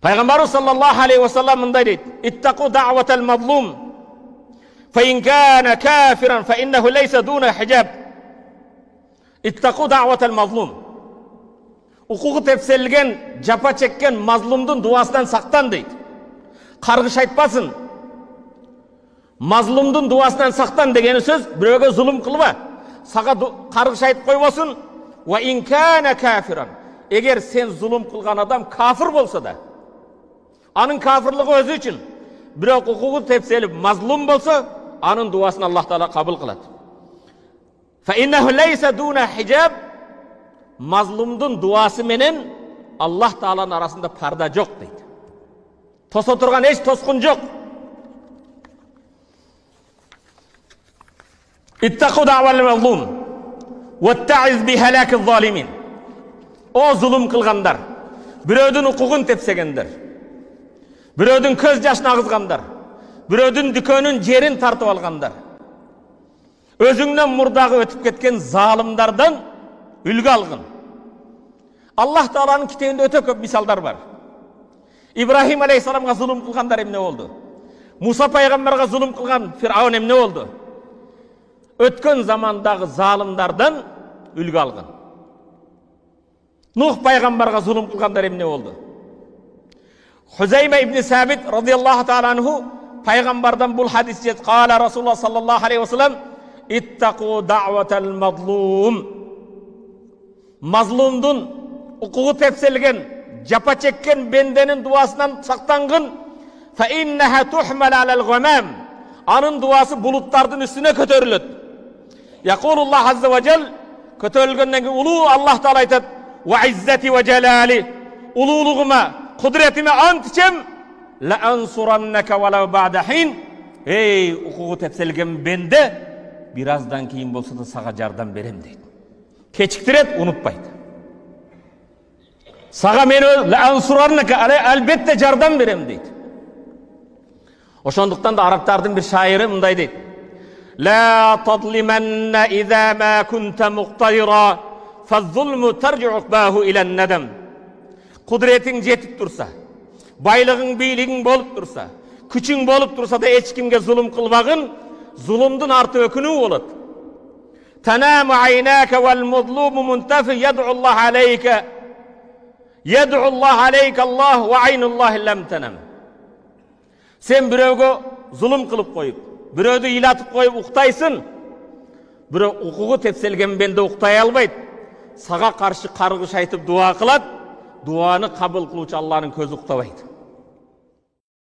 Пайғамбарымыз саллаллаху алейхи ва саллям мындай дейді: "Иттақу даъватал мазлум, фа ин кана кафиран фа иннаху лейса дуна хижаб." Иттақу даъватал мазлум. Укугу тепселген, жапа чеккен мазлумдун дуасынан сактан дейді. Каргыш айтпасын. Мазлумдун дуасынан сактан дегени сөз, бирөөгө зулум кылба. Сага каргыш айтып койбосун. Ва ин кана кафиран. Эгер сен зулум кылган адам кафир болса да, анын кафирлыгы өзү үчүн. Бирок укугу тепселип мазлум болса, анын дуасын Аллах Таала кабыл кылат. Фа иннаху лейса дуна хижаб. Мазлумдун дуасы менен Аллах Тааланын арасында парда жок дейт. Тосо турган эч тоскун жок. Иттақу даъвал мазлум ватта'iz би халакиз залимин. О зулум кылгандар, бирөөдүн укугун тепсегендер, бирөөдүн көз жашын агызгандар, бирөөдүн дүкөнүн жерин тартып алгандар, өзүңнөн мурдагы өтүп кеткен залымдардан үлгү алгын. Аллах Тааланын китебинде өтө көп мисалдар бар. Ибрахим алейхиссаламга зулум кылгандар эмне болду? Муса пайгамбарга зулум кылган Фир'аун эмне болду? Өткөн замандагы залымдардан үлгү алгын. Нух пайгамбарга зулум кылгандар эмне болду? Хузайма ибн Сабит радияллаху таала анху пайгамбардан бул хадис жет: "Кала Расулуллах саллаллаху алейхи ва саллям: иттақу даъватал мазлум." Мазлумдун укугу тепселген, жапа чеккен бенденин дуасынан сактангын. Фа иннаха тухмал алал гамам. Анын дуасы булуттардын үстүнө көтөрүлөт. Якулуллах азза ва жал, көтөрүлгөндөн кийин улуу Аллах Таала айтат: "Ва иззати ва жалали." Улуулугума, кудретиме ант ичем, "Ла ансураннака валау ба'да хин." Эй, укугу тепселген бенде, бир аздан кийин болсо да сага жардам берем дейт. Кечиктирет, унутпайт. Сага мен "Ла ансураннака" албетте жардам берем дейт. Ошондуктан да арабтардын бир шайыры мындай дейт: "Ла тадлиманна иза ма кунта муктадира, фаззулму таржу уқбаху илан надам." Кудретиң жетип турса, байлыгың, бийлигиң болуп турса, күчүң болуп турса да эч кимге зулум кылбагын, зулумдун арты өкүнүү болот. Танаму айнака вал мазлуму мунтафи яд'у Аллах алейка. Яд'у Аллах алейка Аллах ва айнуллахи лам танам. Сен бирөөгө зулум кылып коюп, бирөөдү ыйлатып коюп уктайсың. Бирөө укугу тепселген бенде уктай албайт. Сага каршы каргыш айтып дуа кылат. Дуаны кабыл кылуучу Алланын көзү уктабайт.